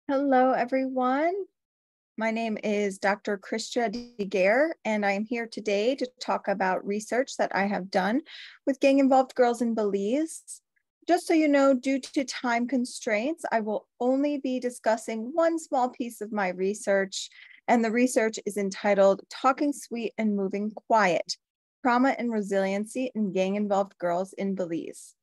Hello, everyone. My name is Dr. Kristia DeGare, and I am here today to talk about research that I have done with gang-involved girls in Belize. Just so you know, due to time constraints, I will only be discussing one small piece of my research, and the research is entitled Talking Sweet and Moving Quiet, Trauma and Resiliency in Gang-Involved Girls in Belize.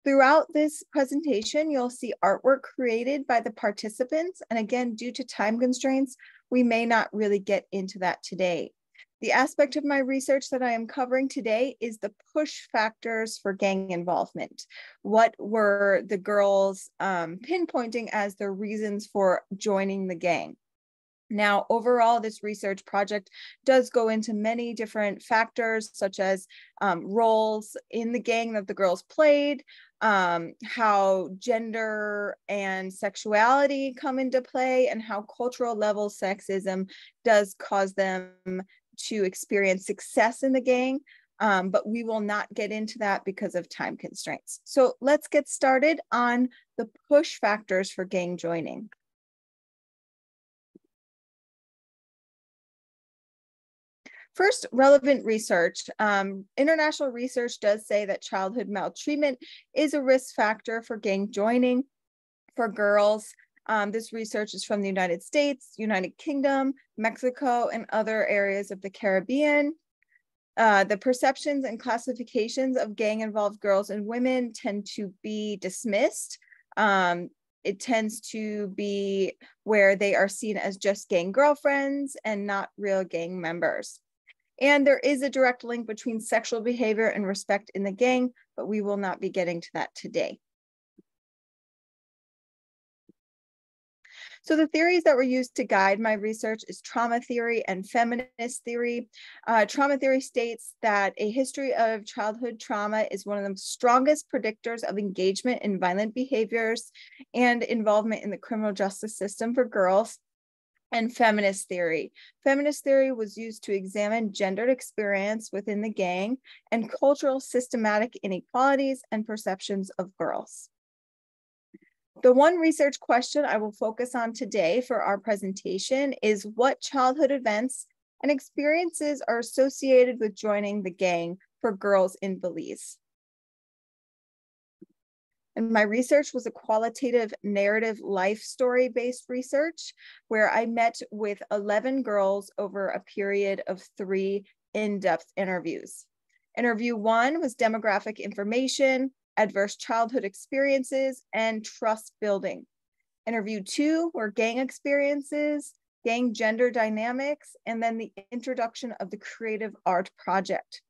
Throughout this presentation, you'll see artwork created by the participants. And again, due to time constraints, we may not really get into that today. The aspect of my research that I am covering today is the push factors for gang involvement. What were the girls pinpointing as their reasons for joining the gang? Now, overall, this research project does go into many different factors, such as roles in the gang that the girls played, how gender and sexuality come into play, and how cultural level sexism does cause them to experience success in the gang. But we will not get into that because of time constraints. So let's get started on the push factors for gang joining. First, relevant research. International research does say that childhood maltreatment is a risk factor for gang joining for girls. This research is from the United States, United Kingdom, Mexico, and other areas of the Caribbean. The perceptions and classifications of gang-involved girls and women tend to be dismissed. It tends to be where they are seen as just gang girlfriends and not real gang members. And there is a direct link between sexual behavior and respect in the gang, but we will not be getting to that today. So the theories that were used to guide my research is trauma theory and feminist theory. Trauma theory states that a history of childhood trauma is one of the strongest predictors of engagement in violent behaviors and involvement in the criminal justice system for girls. And feminist theory. Feminist theory was used to examine gendered experience within the gang and cultural systematic inequalities and perceptions of girls. The one research question I will focus on today for our presentation is what childhood events and experiences are associated with joining the gang for girls in Belize. And my research was a qualitative narrative life story-based research where I met with 11 girls over a period of 3 in-depth interviews. Interview 1 was demographic information, adverse childhood experiences, and trust building. Interview 2 were gang experiences, gang gender dynamics, and then the introduction of the creative art project.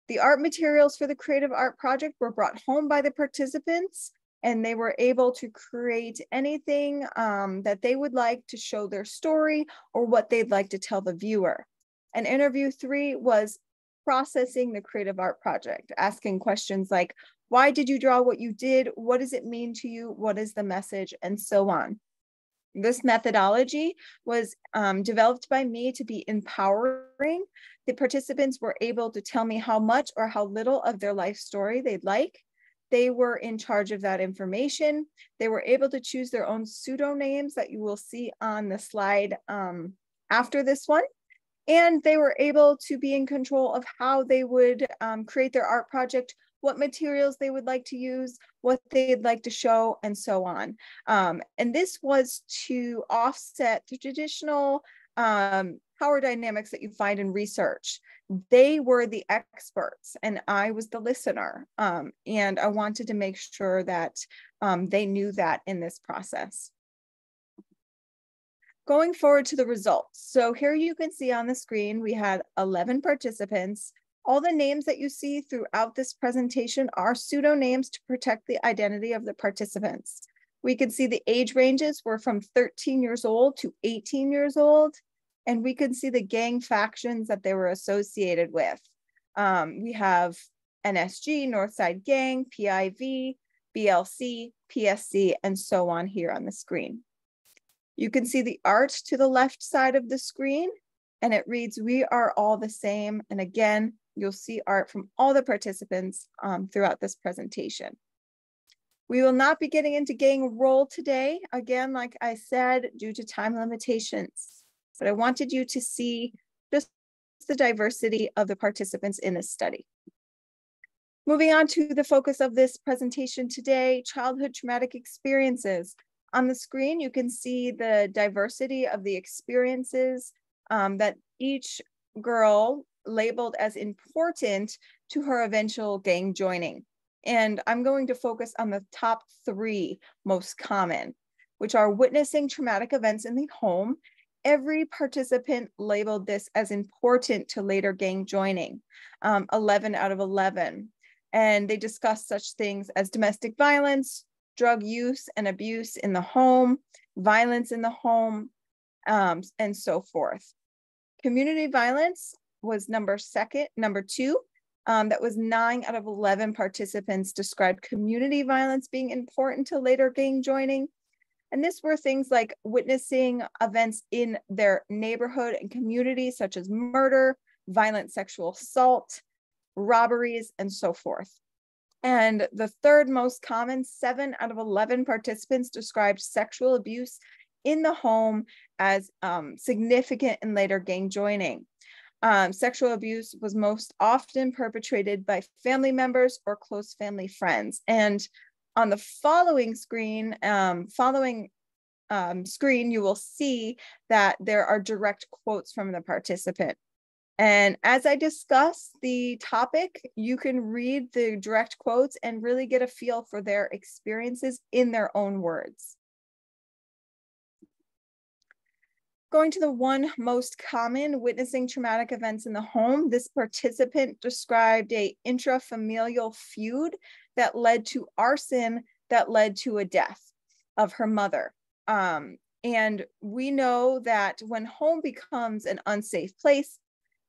The art materials for the creative art project were brought home by the participants, and they were able to create anything that they would like to show their story or what they'd like to tell the viewer. And interview 3 was processing the creative art project, asking questions like, why did you draw what you did? What does it mean to you? What is the message? And so on. This methodology was developed by me to be empowering. The participants were able to tell me how much or how little of their life story they'd like. They were in charge of that information. They were able to choose their own pseudonames that you will see on the slide after this one. And they were able to be in control of how they would create their art project, what materials they would like to use, what they'd like to show, and so on. And this was to offset the traditional power dynamics that you find in research. They were the experts and I was the listener. And I wanted to make sure that they knew that in this process. Going forward to the results. So here you can see on the screen, we had 11 participants. All the names that you see throughout this presentation are pseudonames to protect the identity of the participants. We could see the age ranges were from 13 years old to 18 years old. And we could see the gang factions that they were associated with. We have NSG, Northside Gang, PIV, BLC, PSC, and so on here on the screen. You can see the art to the left side of the screen, and it reads, "We are all the same." And again, you'll see art from all the participants throughout this presentation. We will not be getting into gang role today, again, like I said, due to time limitations, but I wanted you to see just the diversity of the participants in this study. Moving on to the focus of this presentation today, childhood traumatic experiences. On the screen, you can see the diversity of the experiences that each girl labeled as important to her eventual gang joining. And I'm going to focus on the top 3 most common, which are witnessing traumatic events in the home. Every participant labeled this as important to later gang joining, 11 out of 11. And they discussed such things as domestic violence, drug use and abuse in the home, violence in the home, and so forth. Community violence was number 2. That was 9 out of 11 participants described community violence being important to later gang joining. And this were things like witnessing events in their neighborhood and community, such as murder, violent sexual assault, robberies, and so forth. And the 3rd most common, 7 out of 11 participants described sexual abuse in the home as significant in later gang joining. Sexual abuse was most often perpetrated by family members or close family friends. And on the following screen, you will see that there are direct quotes from the participant. And as I discuss the topic, you can read the direct quotes and really get a feel for their experiences in their own words. Going to the one most common, witnessing traumatic events in the home, this participant described an intrafamilial feud that led to arson that led to a death of her mother. And we know that when home becomes an unsafe place,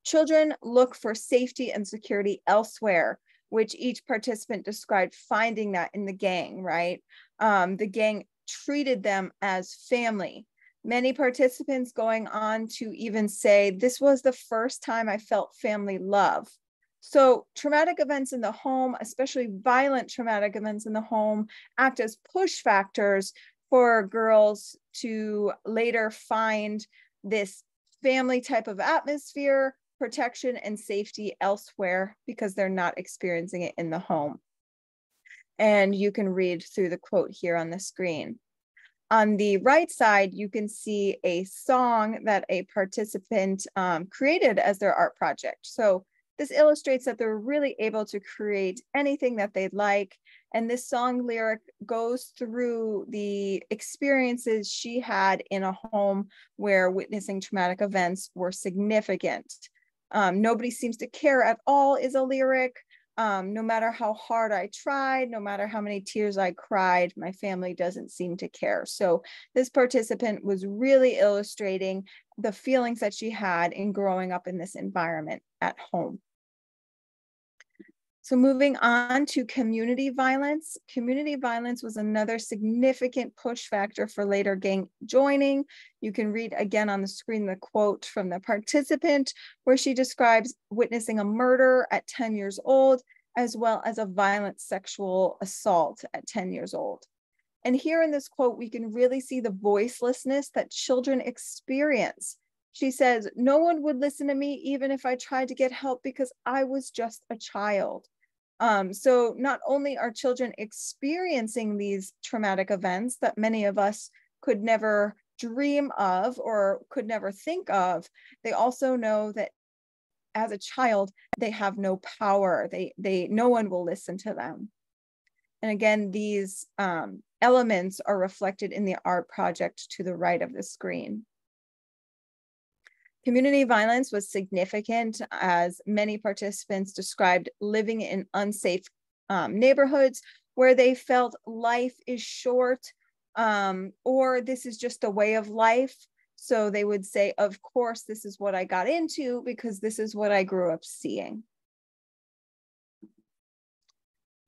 children look for safety and security elsewhere, which each participant described finding that in the gang, right? The gang treated them as family. Many participants going on to even say, this was the first time I felt family love. So traumatic events in the home, especially violent traumatic events in the home, act as push factors for girls to later find this family type of atmosphere, protection, and safety elsewhere because they're not experiencing it in the home. And you can read through the quote here on the screen. On the right side, you can see a song that a participant created as their art project. So this illustrates that they're really able to create anything that they'd like. And this song lyric goes through the experiences she had in a home where witnessing traumatic events were significant. Nobody seems to care at all is a lyric. No matter how hard I tried, no matter how many tears I cried, my family doesn't seem to care. So this participant was really illustrating the feelings that she had in growing up in this environment at home. So moving on to community violence. Community violence was another significant push factor for later gang joining. You can read again on the screen the quote from the participant where she describes witnessing a murder at 10 years old, as well as a violent sexual assault at 10 years old. And here in this quote, we can really see the voicelessness that children experience. She says, "No one would listen to me even if I tried to get help because I was just a child." So not only are children experiencing these traumatic events that many of us could never dream of or could never think of, they also know that as a child, they have no power. No one will listen to them. And again, these elements are reflected in the art project to the right of the screen. Community violence was significant as many participants described living in unsafe neighborhoods where they felt life is short or this is just a way of life. So they would say, of course, this is what I got into because this is what I grew up seeing.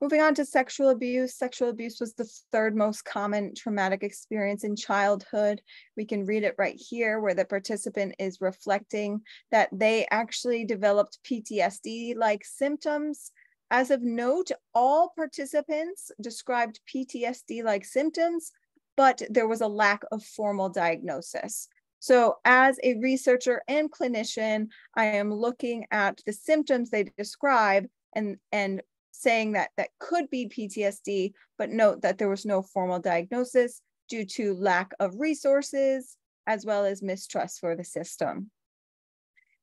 Moving on to sexual abuse. Sexual abuse was the third most common traumatic experience in childhood. We can read it right here where the participant is reflecting that they actually developed PTSD-like symptoms As of note, all participants described PTSD-like symptoms, but there was a lack of formal diagnosis. So as a researcher and clinician, I am looking at the symptoms they describe and saying that that could be PTSD, but note that there was no formal diagnosis due to lack of resources, as well as mistrust for the system.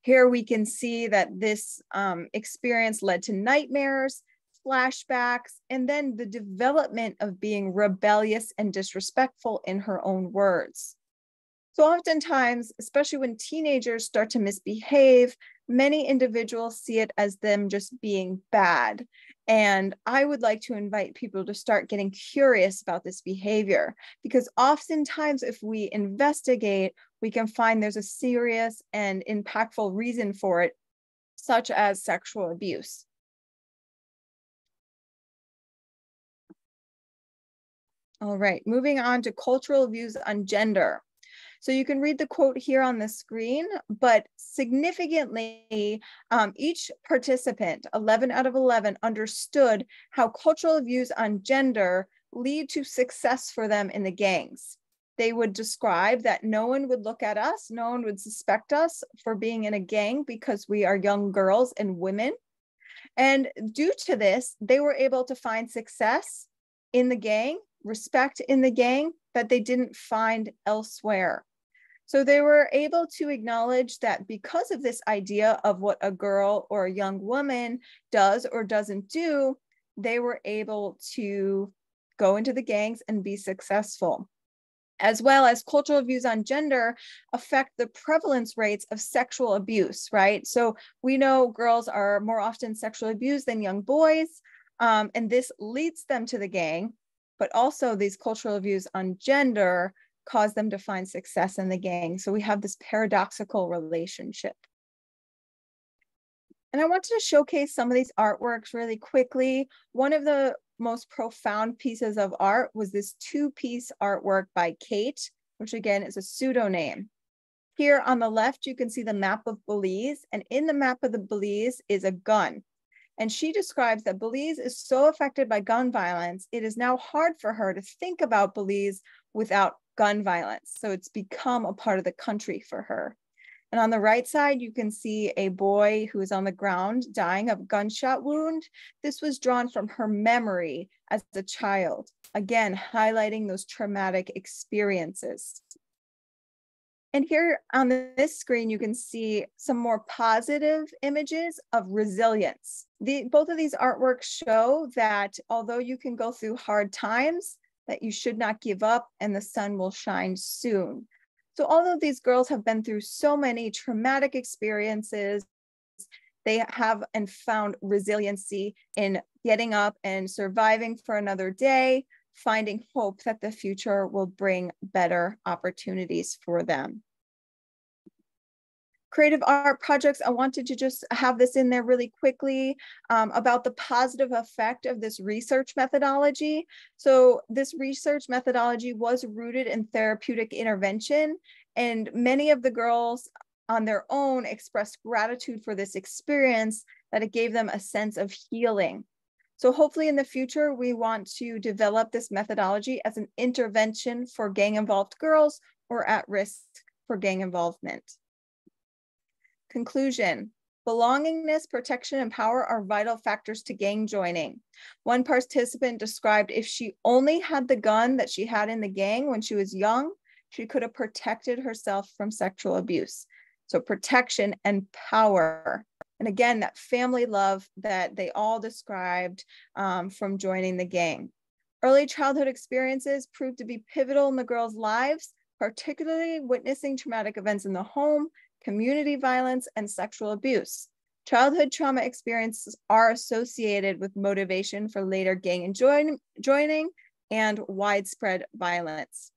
Here we can see that this experience led to nightmares, flashbacks, and then the development of being rebellious and disrespectful in her own words. So oftentimes, especially when teenagers start to misbehave, many individuals see it as them just being bad. And I would like to invite people to start getting curious about this behavior, because oftentimes if we investigate, we can find there's a serious and impactful reason for it, such as sexual abuse. All right, moving on to cultural views on gender. So you can read the quote here on the screen, but significantly, each participant, 11 out of 11, understood how cultural views on gender lead to success for them in the gangs. They would describe that no one would look at us, no one would suspect us for being in a gang because we are young girls and women. And due to this, they were able to find success in the gang, respect in the gang that they didn't find elsewhere. So they were able to acknowledge that because of this idea of what a girl or a young woman does or doesn't do, they were able to go into the gangs and be successful. As well as cultural views on gender affect the prevalence rates of sexual abuse, right? So we know girls are more often sexually abused than young boys, and this leads them to the gang, but also these cultural views on gender cause them to find success in the gang. So we have this paradoxical relationship. And I wanted to showcase some of these artworks really quickly. One of the most profound pieces of art was this two-piece artwork by Kate, which again is a pseudonym. Here on the left, you can see the map of Belize, and in the map of the Belize is a gun. And she describes that Belize is so affected by gun violence, it is now hard for her to think about Belize without gun violence. So it's become a part of the country for her. And on the right side, you can see a boy who is on the ground dying of a gunshot wound. This was drawn from her memory as a child, again, highlighting those traumatic experiences. And here on this screen, you can see some more positive images of resilience. Both of these artworks show that although you can go through hard times, that you should not give up and the sun will shine soon. So although these girls have been through so many traumatic experiences, they have and found resiliency in getting up and surviving for another day, finding hope that the future will bring better opportunities for them. Creative art projects, I wanted to just have this in there really quickly about the positive effect of this research methodology. So this research methodology was rooted in therapeutic intervention, and many of the girls on their own expressed gratitude for this experience, that it gave them a sense of healing. So hopefully in the future, we want to develop this methodology as an intervention for gang-involved girls or at risk for gang involvement. Conclusion: belongingness, protection, and power are vital factors to gang joining. One participant described if she only had the gun that she had in the gang when she was young, she could have protected herself from sexual abuse. So protection and power. And again, that family love that they all described from joining the gang. Early childhood experiences proved to be pivotal in the girls' lives, particularly witnessing traumatic events in the home, community violence, and sexual abuse. Childhood trauma experiences are associated with motivation for later gang joining and widespread violence.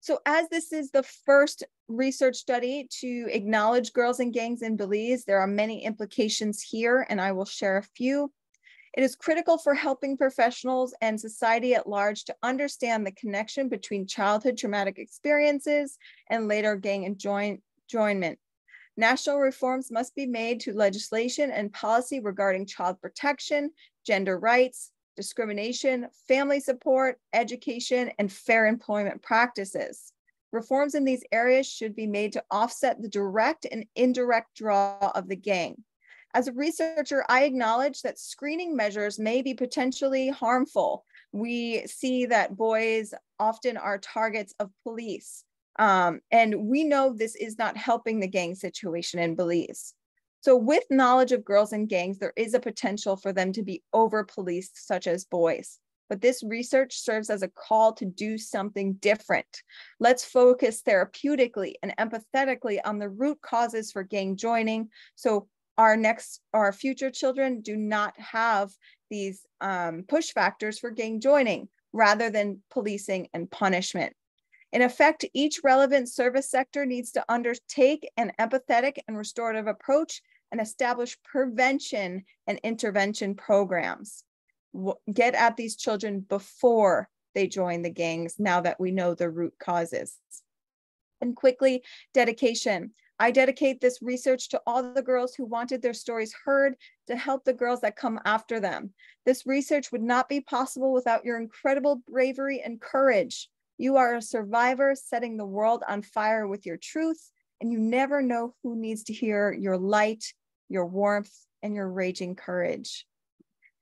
So as this is the first research study to acknowledge girls in gangs in Belize, there are many implications here, and I will share a few. It is critical for helping professionals and society at large to understand the connection between childhood traumatic experiences and later gang enjoyment. National reforms must be made to legislation and policy regarding child protection, gender rights, discrimination, family support, education, and fair employment practices. Reforms in these areas should be made to offset the direct and indirect draw of the gang. As a researcher, I acknowledge that screening measures may be potentially harmful. We see that boys often are targets of police. And we know this is not helping the gang situation in Belize. So with knowledge of girls in gangs, there is a potential for them to be over-policed, such as boys. But this research serves as a call to do something different. Let's focus therapeutically and empathetically on the root causes for gang joining, so our future children do not have these push factors for gang joining, rather than policing and punishment. In effect, each relevant service sector needs to undertake an empathetic and restorative approach and establish prevention and intervention programs. Get at these children before they join the gangs, now that we know the root causes. And quickly, dedication. I dedicate this research to all the girls who wanted their stories heard, to help the girls that come after them. This research would not be possible without your incredible bravery and courage. You are a survivor setting the world on fire with your truth, and you never know who needs to hear your light, your warmth, and your raging courage.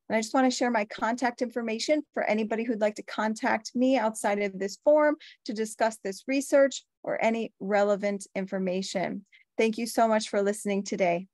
And I just want to share my contact information for anybody who'd like to contact me outside of this forum to discuss this research or any relevant information. Thank you so much for listening today.